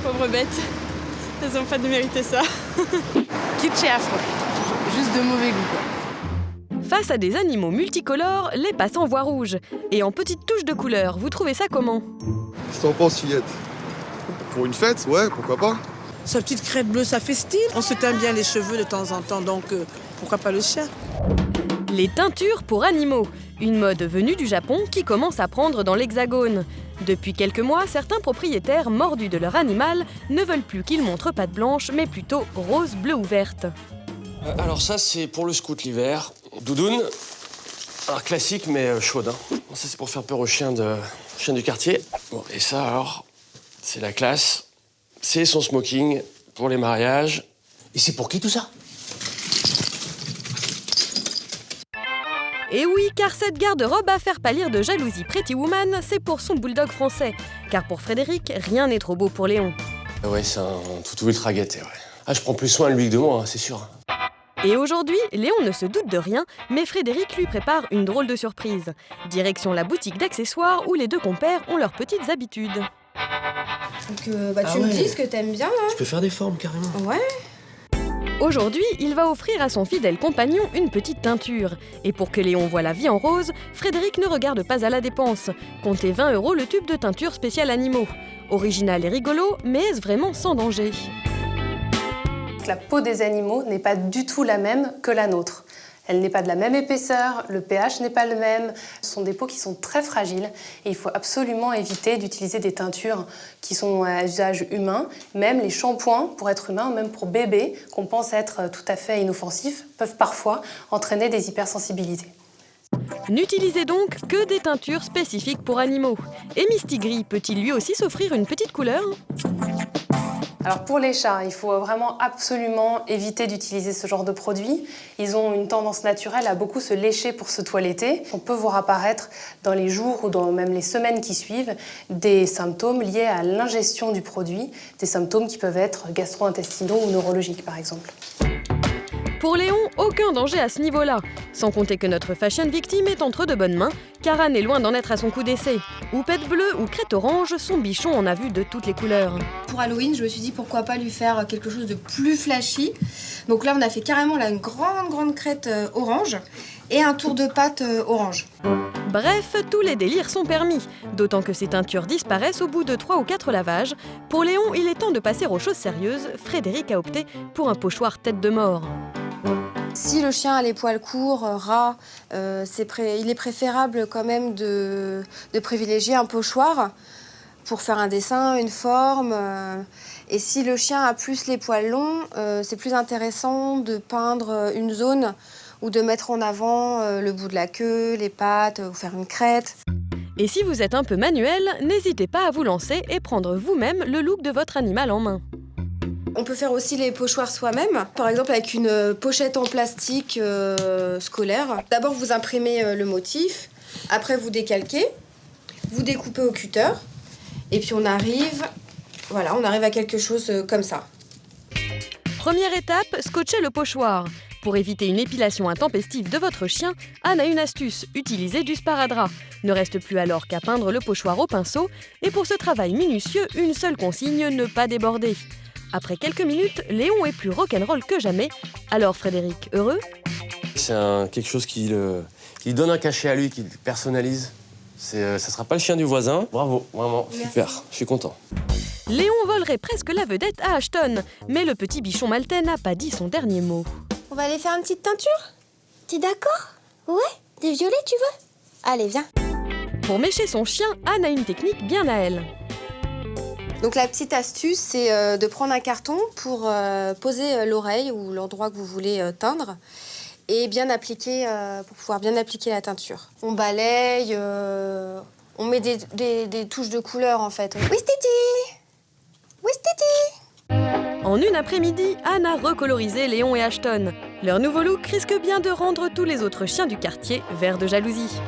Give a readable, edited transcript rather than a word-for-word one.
Pauvres bêtes, elles n'ont pas de mériter ça. Kitsch et affreux. Juste de mauvais goût, quoi. Face à des animaux multicolores, les passants voient rouge. Et en petites touches de couleur, vous trouvez ça comment? Qu'est-ce que t'en penses, Fillette? Pour une fête, ouais, pourquoi pas? Sa petite crête bleue, ça fait style. On se teint bien les cheveux de temps en temps, donc pourquoi pas le chien? Les teintures pour animaux. Une mode venue du Japon qui commence à prendre dans l'Hexagone. Depuis quelques mois, certains propriétaires mordus de leur animal ne veulent plus qu'il montre patte blanche, mais plutôt rose, bleu ou verte. Alors ça, c'est pour le scout l'hiver. Doudoune, alors classique mais chaude. Hein. Ça, c'est pour faire peur aux chiens du quartier. Bon, et ça, alors, c'est la classe. C'est son smoking pour les mariages. Et c'est pour qui tout ça? Et oui, car cette garde-robe à faire pâlir de jalousie Pretty Woman, c'est pour son bulldog français. Car pour Frédéric, rien n'est trop beau pour Léon. Ouais, c'est un toutou ultra gâté, ouais. Ah, je prends plus soin de lui que de moi, hein, c'est sûr. Et aujourd'hui, Léon ne se doute de rien, mais Frédéric lui prépare une drôle de surprise. Direction la boutique d'accessoires où les deux compères ont leurs petites habitudes. Donc tu me dis ce que t'aimes bien, là. Tu peux faire des formes, carrément. Ouais. Aujourd'hui, il va offrir à son fidèle compagnon une petite teinture. Et pour que Léon voie la vie en rose, Frédéric ne regarde pas à la dépense. Comptez 20 € le tube de teinture spéciale animaux. Original et rigolo, mais est-ce vraiment sans danger? La peau des animaux n'est pas du tout la même que la nôtre. Elle n'est pas de la même épaisseur, le pH n'est pas le même. Ce sont des peaux qui sont très fragiles et il faut absolument éviter d'utiliser des teintures qui sont à usage humain. Même les shampoings pour être humain, même pour bébé, qu'on pense être tout à fait inoffensifs, peuvent parfois entraîner des hypersensibilités. N'utilisez donc que des teintures spécifiques pour animaux. Et Mistigris peut-il lui aussi s'offrir une petite couleur? Alors pour les chats, il faut vraiment absolument éviter d'utiliser ce genre de produits. Ils ont une tendance naturelle à beaucoup se lécher pour se toiletter. On peut voir apparaître dans les jours ou dans même les semaines qui suivent des symptômes liés à l'ingestion du produit, des symptômes qui peuvent être gastro-intestinaux ou neurologiques par exemple. Pour Léon, aucun danger à ce niveau-là. Sans compter que notre fashion victime est entre de bonnes mains, car Anne est loin d'en être à son coup d'essai. Houppette bleue ou crête orange, son bichon en a vu de toutes les couleurs. Pour Halloween, je me suis dit pourquoi pas lui faire quelque chose de plus flashy. Donc là, on a fait carrément là, une grande crête orange et un tour de patte orange. Bref, tous les délires sont permis, d'autant que ces teintures disparaissent au bout de 3 ou 4 lavages. Pour Léon, il est temps de passer aux choses sérieuses. Frédéric a opté pour un pochoir tête de mort. Si le chien a les poils courts, ras, il est préférable quand même de privilégier un pochoir pour faire un dessin, une forme. Et si le chien a plus les poils longs, c'est plus intéressant de peindre une zone ou de mettre en avant le bout de la queue, les pattes, ou faire une crête. Et si vous êtes un peu manuel, n'hésitez pas à vous lancer et prendre vous-même le look de votre animal en main. On peut faire aussi les pochoirs soi-même, par exemple avec une pochette en plastique scolaire. D'abord, vous imprimez le motif, après vous décalquez, vous découpez au cutter, et puis on arrive à quelque chose comme ça. Première étape, scotcher le pochoir. Pour éviter une épilation intempestive de votre chien, Anne a une astuce, utilisez du sparadrap. Ne reste plus alors qu'à peindre le pochoir au pinceau, et pour ce travail minutieux, une seule consigne, ne pas déborder. Après quelques minutes, Léon est plus rock'n'roll que jamais. Alors Frédéric, heureux? C'est quelque chose qui lui donne un cachet à lui, qui le personnalise. Ça sera pas le chien du voisin. Bravo, vraiment, merci. Super, je suis content. Léon volerait presque la vedette à Ashton, mais le petit bichon maltais n'a pas dit son dernier mot. On va aller faire une petite teinture? T'es d'accord? Ouais? Des violets, tu veux? Allez, viens. Pour mécher son chien, Anne a une technique bien à elle. Donc la petite astuce, c'est de prendre un carton pour poser l'oreille ou l'endroit que vous voulez teindre et bien appliquer, pour pouvoir bien appliquer la teinture. On balaye, on met des touches de couleur en fait. Oui, Titi! Oui, Titi! En une après-midi, Anne a recolorisé Léon et Ashton. Leur nouveau look risque bien de rendre tous les autres chiens du quartier verts de jalousie.